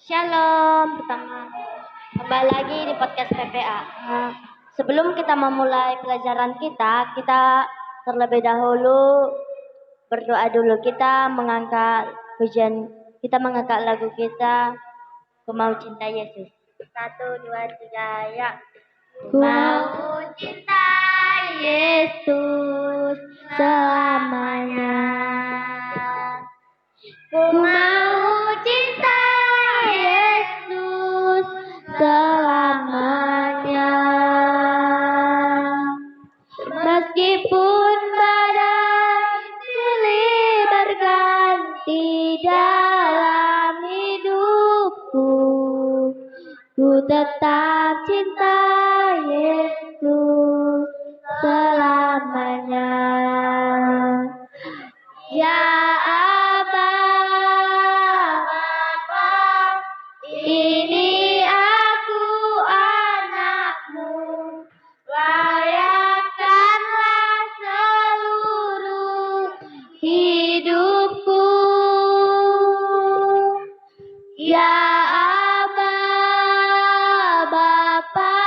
Shalom, kembali lagi di podcast PPA. Sebelum kita memulai pelajaran kita terlebih dahulu berdoa dulu. Kita mengangkat lagu kita. Ku mau cinta Yesus. 1, 2, 3, ya. Ku mau cinta Yesus selamanya. Ku mau cinta Yesus selamanya. Meskipun badai silih berganti dalam hidupku, ku tetap cinta Yesus selamanya. Ya Aba, Bapa, ini aku anakmu, layakkanlah seluruh hidupku. Ya Aba, Bapa,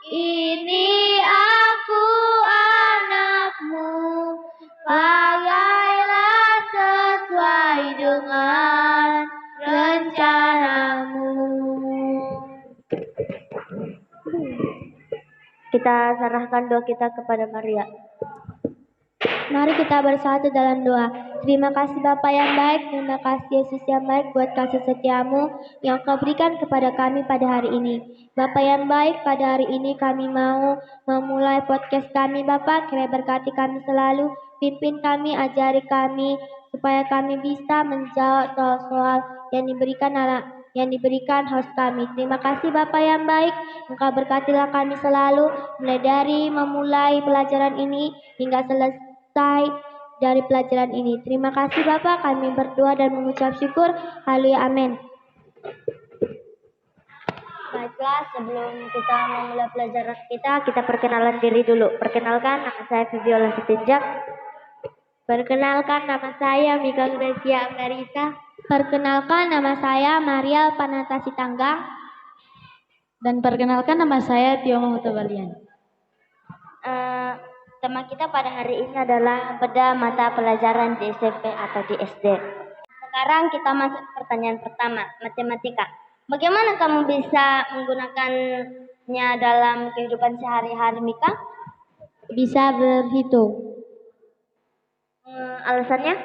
ini aku anakmu, layaklah sesuai dengan rencanamu. Kita serahkan doa kita kepada Maria. Mari kita bersatu dalam doa. Terima kasih Bapa yang baik, terima kasih Yesus yang baik buat kasih setiamu yang Kau berikan kepada kami pada hari ini. Bapa yang baik, pada hari ini kami mau memulai podcast kami Bapa. Kiranya berkati kami selalu, pimpin kami, ajari kami, supaya kami bisa menjawab soal-soal yang diberikan host kami. Terima kasih Bapa yang baik, Engkau berkatilah kami selalu, mulai dari memulai pelajaran ini hingga selesai dari pelajaran ini. Terima kasih Bapak, kami berdoa dan mengucap syukur. Haleluya, amin. Baiklah, sebelum kita memulai pelajaran kita perkenalan diri dulu. Perkenalkan, nama saya Viviola Sitinjak. Perkenalkan, nama saya Mika Gracia Amerika. Perkenalkan, nama saya Maria Panata Sitanggang. Dan perkenalkan, nama saya Tio Mahmutabalian. Tema kita pada hari ini adalah bedah mata pelajaran di SMP atau di SD. Sekarang kita masuk pertanyaan pertama, matematika. Bagaimana kamu bisa menggunakannya dalam kehidupan sehari-hari, Mika? Bisa berhitung. Alasannya?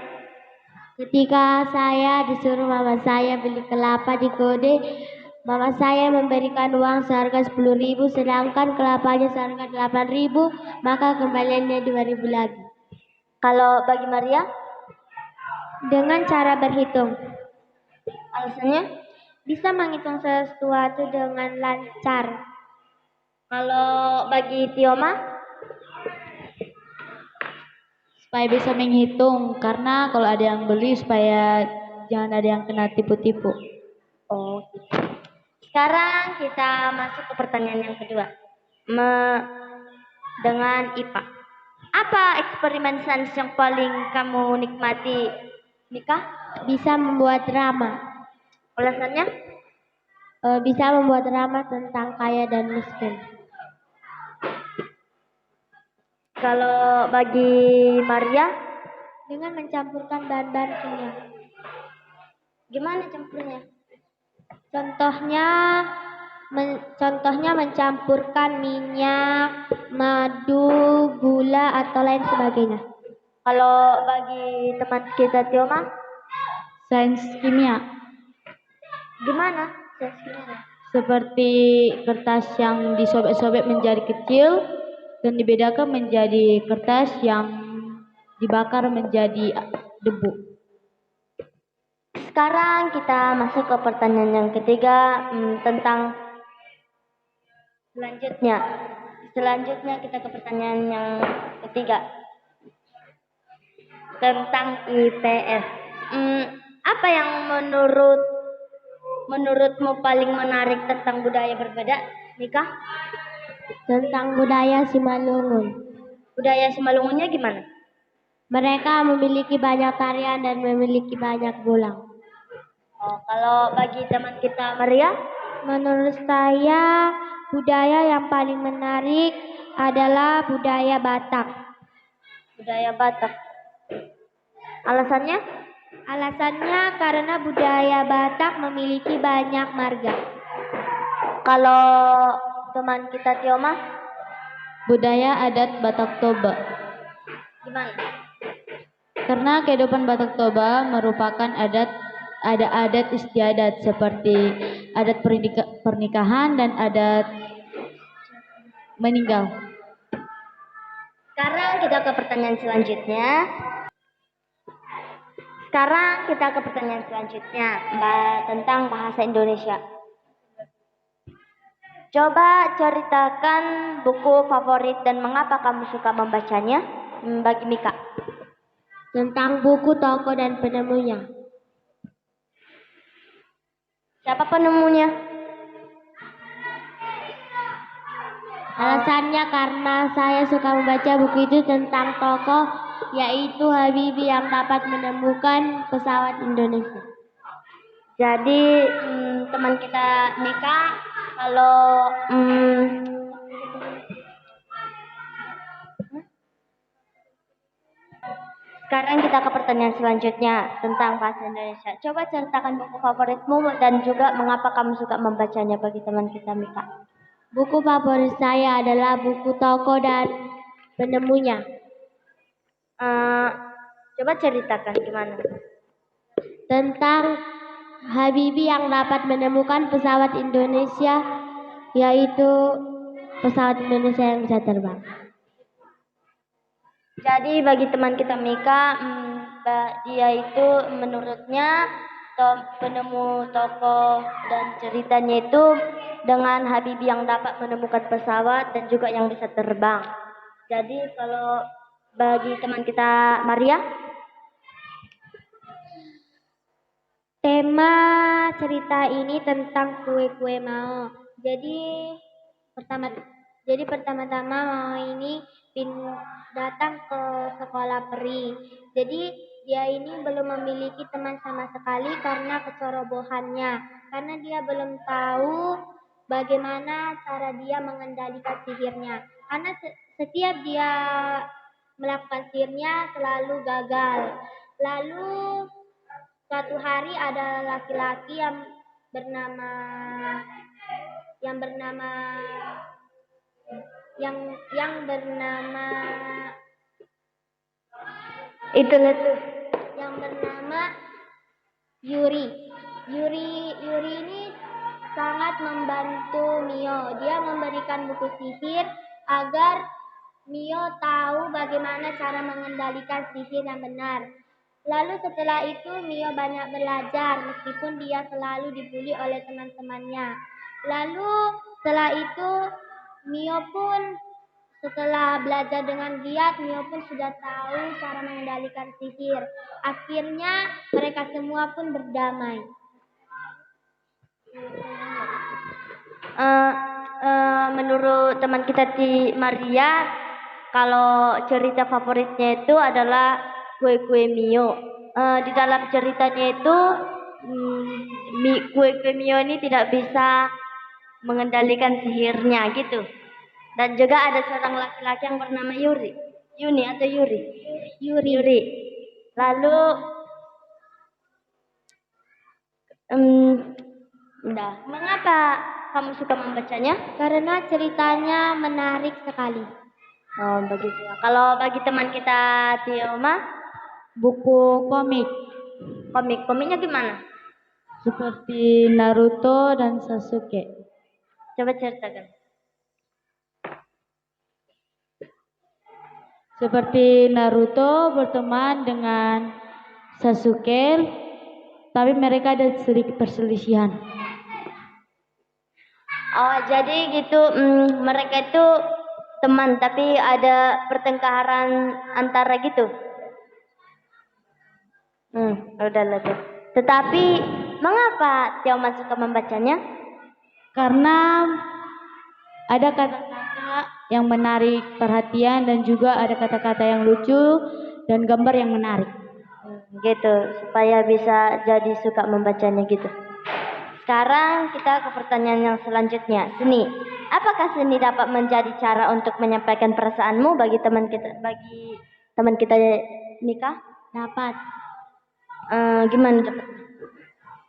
Ketika saya disuruh mama saya beli kelapa di Kode, mama saya memberikan uang seharga 10.000, sedangkan kelapanya seharga 8.000, maka kembaliannya 2.000 lagi. Kalau bagi Maria? Dengan cara berhitung. Alasannya? Bisa menghitung sesuatu dengan lancar. Kalau bagi Tioma? Supaya bisa menghitung, karena kalau ada yang beli supaya jangan ada yang kena tipu-tipu. Oh, gitu. Sekarang kita masuk ke pertanyaan yang kedua. Dengan IPA. Apa eksperimen sains yang paling kamu nikmati, Mika? Bisa membuat drama. Alasannya? Bisa membuat drama tentang kaya dan miskin. Kalau bagi Maria? Dengan mencampurkan bahan-bahan kimia. Gimana campurnya? Contohnya mencampurkan minyak, madu, gula, atau lain sebagainya. Kalau bagi teman kita Tioma? Sains kimia. Gimana sains kimia? Seperti kertas yang disobek-sobek menjadi kecil dan dibedakan menjadi kertas yang dibakar menjadi debu. Sekarang kita masuk ke pertanyaan yang ketiga, tentang selanjutnya kita ke pertanyaan yang ketiga tentang IPS. Apa yang menurutmu paling menarik tentang budaya berbeda, Mika? Tentang budaya Simalungun. Budaya Simalungunnya gimana? Mereka memiliki banyak tarian dan memiliki banyak bulang. Oh, kalau bagi teman kita Maria, Menurut saya, budaya yang paling menarik adalah budaya Batak. budaya Batak. Alasannya? Alasannya karena budaya Batak memiliki banyak marga. Kalau teman kita Tioma, Budaya adat Batak Toba. gimana? Karena kehidupan Batak Toba merupakan ada adat istiadat seperti adat pernikahan dan adat meninggal. Sekarang kita ke pertanyaan selanjutnya. Tentang bahasa Indonesia. Coba ceritakan buku favorit dan mengapa kamu suka membacanya. Bagi Mika. Tentang buku, tokoh, dan penemunya. Siapa penemunya? Alasannya karena saya suka membaca buku itu tentang tokoh, yaitu Habibie yang dapat menemukan pesawat Indonesia. Jadi teman kita Mika, kalau sekarang kita ke pertanyaan selanjutnya tentang bahasa Indonesia. Coba ceritakan buku favoritmu dan juga mengapa kamu suka membacanya bagi teman kita Mika. Buku favorit saya adalah buku tokoh dan penemunya. Coba ceritakan gimana. Tentang Habibie yang dapat menemukan pesawat Indonesia, yaitu pesawat Indonesia yang bisa terbang. Jadi bagi teman kita Mika, dia itu menurutnya penemu tokoh dan ceritanya itu dengan Habibie yang dapat menemukan pesawat dan juga yang bisa terbang. Jadi kalau bagi teman kita Maria, tema cerita ini tentang kue-kue Mao. Jadi pertama-tama Mao ini datang ke sekolah peri. Jadi dia ini belum memiliki teman sama sekali karena kecerobohannya. Karena dia belum tahu bagaimana cara dia mengendalikan sihirnya. Karena setiap dia melakukan sihirnya selalu gagal. Lalu suatu hari ada laki-laki yang bernama Yuri. Yuri ini sangat membantu Mio. Dia memberikan buku sihir agar Mio tahu bagaimana cara mengendalikan sihir yang benar. Lalu setelah itu Mio banyak belajar meskipun dia selalu dibully oleh teman-temannya. Lalu setelah itu Mio pun setelah belajar dengan giat, Mio pun sudah tahu cara mengendalikan sihir. Akhirnya mereka semua pun berdamai. Menurut teman kita di Maria, kalau cerita favoritnya itu adalah kue-kue Mio. Di dalam ceritanya itu kue-kue Mio ini tidak bisa mengendalikan sihirnya gitu. Dan juga ada seorang laki-laki yang bernama Yuri. Lalu mengapa kamu suka membacanya? Karena ceritanya menarik sekali. Oh, begitu ya. Kalau bagi teman kita Tioma, Buku komik komiknya gimana? seperti Naruto dan Sasuke. Coba ceritakan. Seperti Naruto berteman dengan Sasuke, tapi mereka ada sedikit perselisihan. Oh, jadi gitu mereka itu teman tapi ada pertengkaran antara gitu. Udahlah deh. Tetapi mengapa Tioma suka membacanya? Karena ada kata-kata yang menarik perhatian dan juga ada kata-kata yang lucu dan gambar yang menarik. Gitu, supaya bisa jadi suka membacanya gitu. Sekarang kita ke pertanyaan yang selanjutnya. Seni. Apakah seni dapat menjadi cara untuk menyampaikan perasaanmu bagi teman kita Mika? Dapat. Gimana dapat?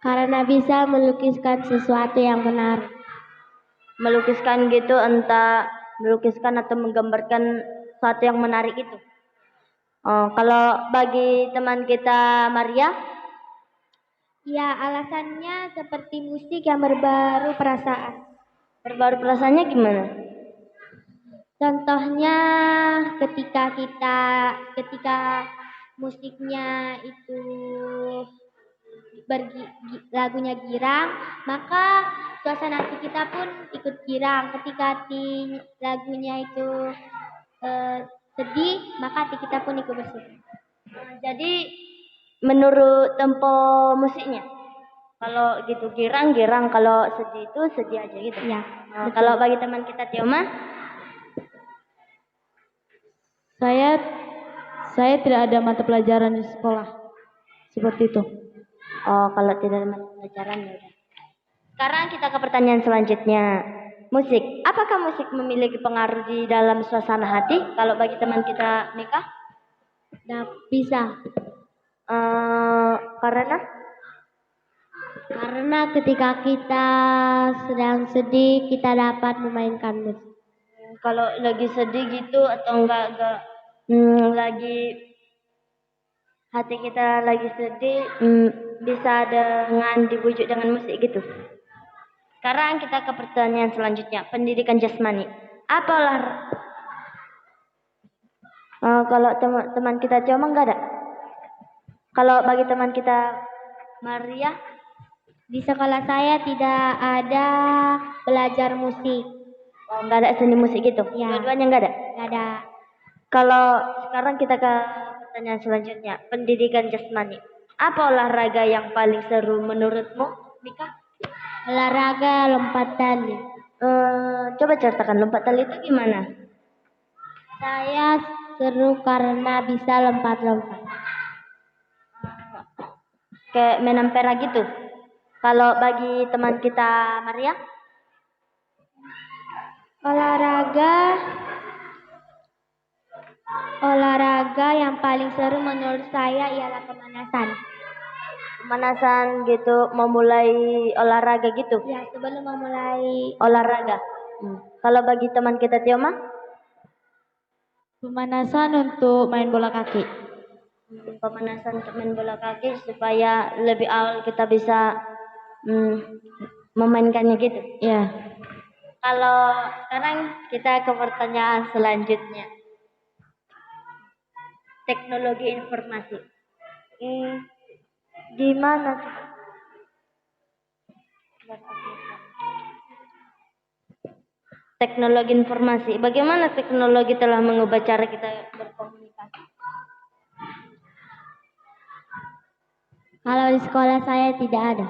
Karena bisa melukiskan sesuatu yang menarik. Melukiskan gitu, entah melukiskan atau menggambarkan sesuatu yang menarik itu. Kalau bagi teman kita Maria, Ya, alasannya seperti musik yang berbaru perasaan. berbaru perasaannya gimana? Contohnya ketika musiknya itu lagunya girang, maka suasana hati kita pun ikut girang. Ketika lagunya itu sedih, maka hati kita pun ikut bersedih. Jadi menurut tempo musiknya. Kalau gitu girang, kalau sedih itu sedih aja gitu. Ya. Kalau bagi teman kita Tioma, Saya tidak ada mata pelajaran di sekolah seperti itu. kalau tidak ada mata pelajaran ya udah. Sekarang kita ke pertanyaan selanjutnya. Musik. Apakah musik memiliki pengaruh di dalam suasana hati? Kalau bagi teman kita Mika? Bisa. Karena ketika kita sedang sedih, kita dapat memainkan musik. Kalau lagi sedih gitu atau enggak lagi hati kita lagi sedih, bisa dengan dibujuk dengan musik gitu. Sekarang kita ke pertanyaan selanjutnya, pendidikan jasmani. Apalah kalau teman kita Tioma enggak ada? Kalau bagi teman kita Maria, Di sekolah saya tidak ada belajar musik. enggak ada seni musik gitu? Ya. Dua-duanya enggak ada? Tidak ada. Kalau sekarang kita ke pertanyaan selanjutnya, pendidikan jasmani. Apa olahraga yang paling seru menurutmu, Mika? Olahraga lompat tali. Coba ceritakan lompat tali itu gimana? Saya seru karena bisa lompat-lompat. Kayak menampera gitu. Kalau bagi teman kita Maria, olahraga yang paling seru menurut saya ialah pemanasan. pemanasan gitu, memulai olahraga gitu. Ya, sebelum memulai Olahraga. Kalau bagi teman kita Tioma, Pemanasan untuk main bola kaki. pemanasan untuk main bola kaki supaya lebih awal kita bisa memainkannya gitu. Ya. Kalau sekarang kita ke pertanyaan selanjutnya. Teknologi informasi. Gimana? Teknologi informasi. Bagaimana teknologi telah mengubah cara kita berkomunikasi? Kalau di sekolah saya tidak ada.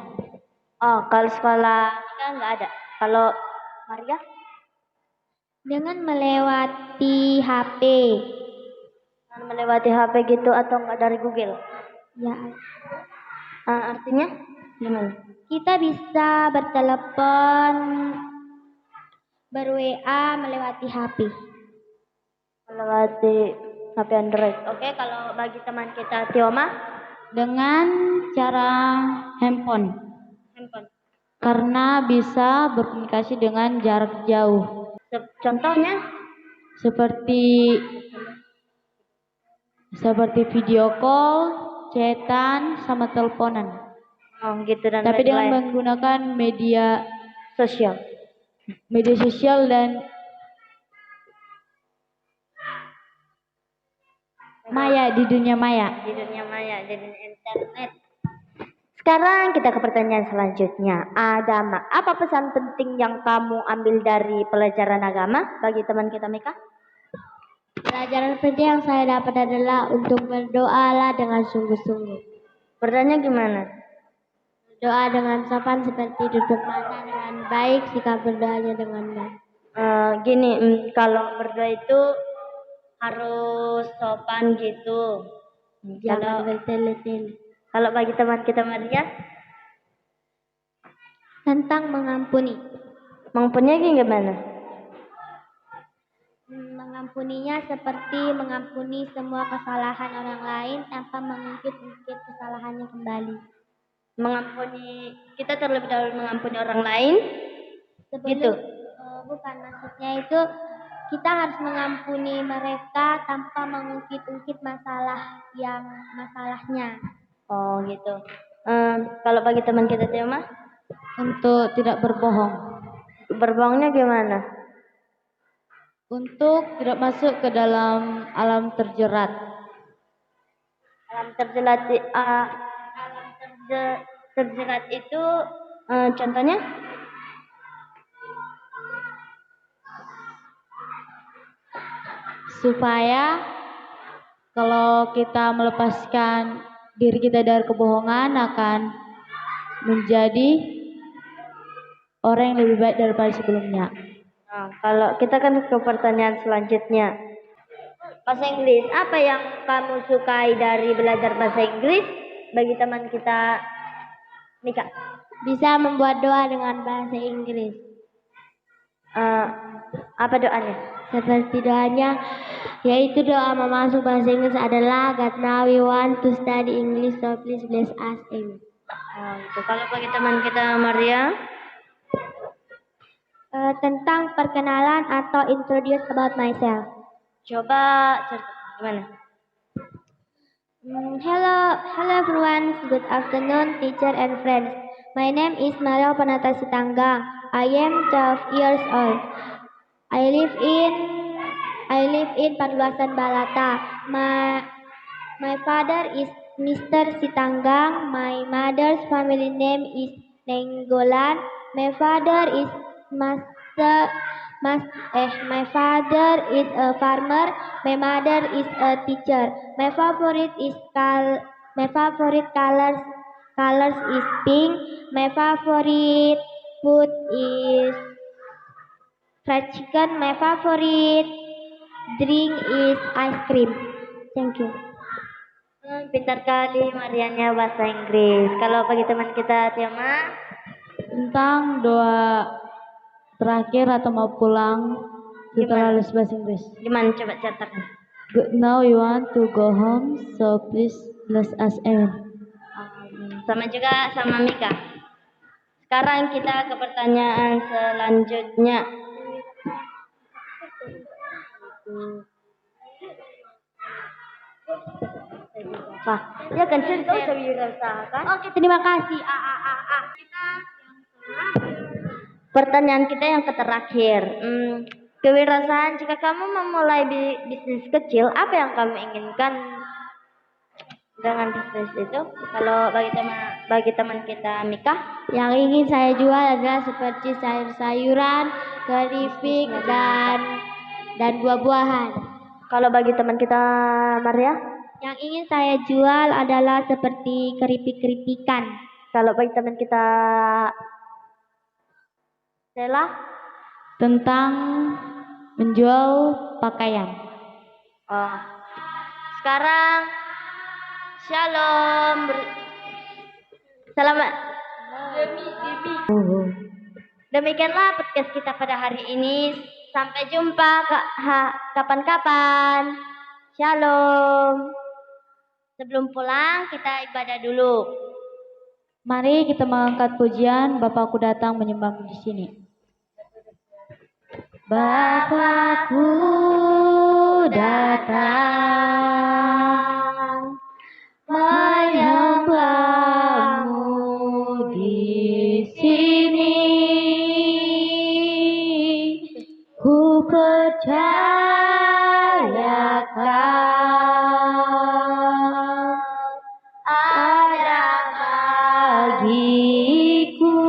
Kalau sekolah kita nggak ada. Kalau Maria? Dengan melewati HP. Melewati HP gitu atau nggak dari Google? Ya. Artinya gimana? Kita bisa bertelepon, ber-WA melewati HP. Melewati HP Android. Oke, kalau bagi teman kita Tioma? Dengan cara handphone. Karena bisa berkomunikasi dengan jarak jauh. Contohnya? Seperti video call, chatan, sama teleponan. Gitu dan Tapi dengan lain-lain. menggunakan media Sosial. dan di dunia maya. Di dunia maya, di dunia internet. Sekarang kita ke pertanyaan selanjutnya. Agama. Apa pesan penting yang kamu ambil dari pelajaran agama bagi teman kita Mika? Pelajaran penting yang saya dapat adalah untuk berdoalah dengan sungguh-sungguh. Berdoanya gimana? Doa dengan sopan seperti tutup mata dengan baik, sikap berdoanya dengan baik. Kalau berdoa itu harus sopan gitu. Jangan bertele-tele. Kalau bagi teman kita Maria, Tentang mengampuni. mengampuninya gimana? Mengampuninya seperti mengampuni semua kesalahan orang lain tanpa mengungkit-ungkit kesalahannya kembali. Mengampuni, kita terlebih dahulu mengampuni orang lain. Gitu. Bukan, maksudnya itu kita harus mengampuni mereka tanpa mengungkit-ungkit masalahnya. Oh gitu. Kalau bagi teman kita Tiama, Untuk tidak berbohong. berbohongnya gimana? Untuk tidak masuk ke dalam alam terjerat. Alam terjerat, terjerat itu contohnya? Supaya kalau kita melepaskan diri kita dari kebohongan akan menjadi orang yang lebih baik daripada sebelumnya. Nah, kalau kita kan ke pertanyaan selanjutnya. Bahasa Inggris, apa yang kamu sukai dari belajar bahasa Inggris bagi teman kita Mika? Bisa membuat doa dengan bahasa Inggris. Apa doanya? Seperti doanya, yaitu doa memasuk bahasa Inggris adalah God now we want to study English, so please bless us. Amen. Gitu. Kalau bagi teman kita Maria, Tentang perkenalan atau introduce about myself. coba cerita gimana? Hello everyone. Good afternoon, teacher and friends. My name is Mario Panata Sitanggang. I am 12 years old. I live in Paduasan Balata. My father is Mr. Sitanggang. My mother's family name is Nenggolan. My father is my father is a farmer. My mother is a teacher. My favorite colors is pink. My favorite food is fried chicken. My favorite drink is ice cream. Thank you. Pintar kali Marianya bahasa Inggris. Kalau bagi teman kita Tiama, Tentang doa terakhir atau mau pulang setelah lulus bahasa Inggris. gimana coba ceritakan? Good now we want to go home, so please bless us. Amen. Sama juga sama Mika. Sekarang kita ke pertanyaan selanjutnya. Wah, ya kan cerita wirausaha. Oke, terima kasih. Pertanyaan kita yang terakhir. Kewirausahaan, jika kamu memulai bisnis kecil, apa yang kamu inginkan dengan bisnis itu? Kalau bagi teman kita Mika, Yang ingin saya jual adalah seperti sayur-sayuran, keripik, dan buah-buahan. kalau bagi teman kita Maria, Yang ingin saya jual adalah seperti keripik-keripikan. kalau bagi teman kita Stella, Tentang menjual pakaian. sekarang Shalom. Selamat. Demikianlah podcast kita pada hari ini. Sampai jumpa kapan-kapan. Shalom. Sebelum pulang kita ibadah dulu. Mari kita mengangkat pujian. Bapakku datang menyembah di sini. Bapakku datang menyembahmu di sini. Ku percaya kau ada bagiku.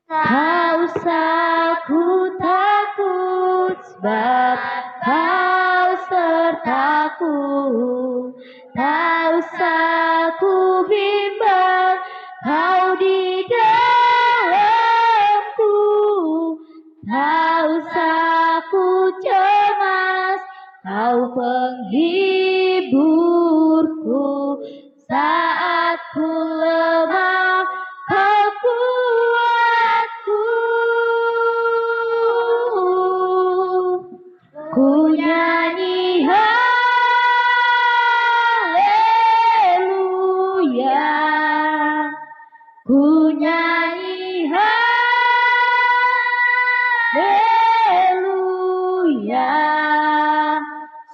Tak usah ku takut sebab kau sertaku. Tak usah ku bimbang, kau di dalamku. Tak usah ku cemas, kau penghiburku, saat ku lemah kau kuatku. Ku nyanyi haleluya, ku nyanyi haleluya.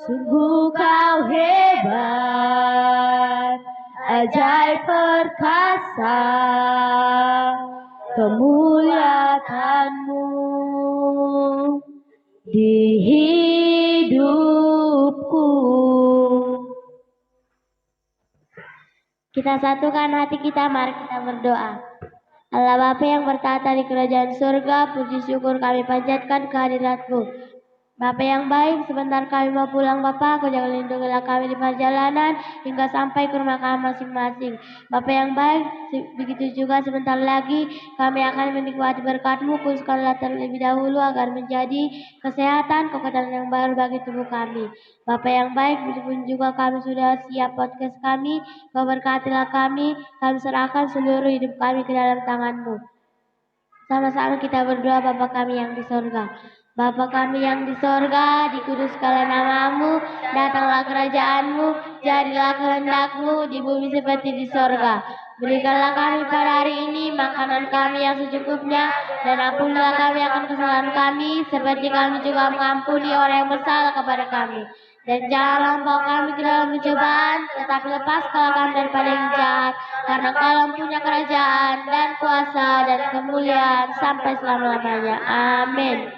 Sungguh kau hebat, ajaib perkasa, kemuliaan-Mu di hidupku. Kita satukan hati kita, mari kita berdoa. Allah Bapa yang bertata di kerajaan surga, puji syukur kami panjatkan kehadirat-Mu. Bapa yang baik, sebentar kami mau pulang Bapa, Kau jangan lindungilah kami di perjalanan hingga sampai ke rumah kami masing-masing. Bapa yang baik, begitu juga sebentar lagi kami akan menikmati berkat-Mu, khususkanlah terlebih dahulu agar menjadi kesehatan, kekuatan yang baru bagi tubuh kami. Bapa yang baik, begitupun juga kami sudah siap podcast kami, Kau berkatilah kami serahkan seluruh hidup kami ke dalam tangan-Mu. Sama-sama kita berdoa, Bapa kami yang di sorga. Bapa kami yang di sorga, dikuduskanlah nama-Mu, datanglah kerajaan-Mu, jadilah kehendak-Mu di bumi seperti di sorga. Berikanlah kami pada hari ini makanan kami yang secukupnya, dan ampunilah kami akan kesalahan kami, seperti kami juga mengampuni orang yang bersalah kepada kami. Dan janganlah membawa kami ke dalam pencobaan, tetapi lepaskanlah kami daripada yang jahat, karena Kau punya kerajaan dan kuasa dan kemuliaan sampai selama-lamanya. Amin.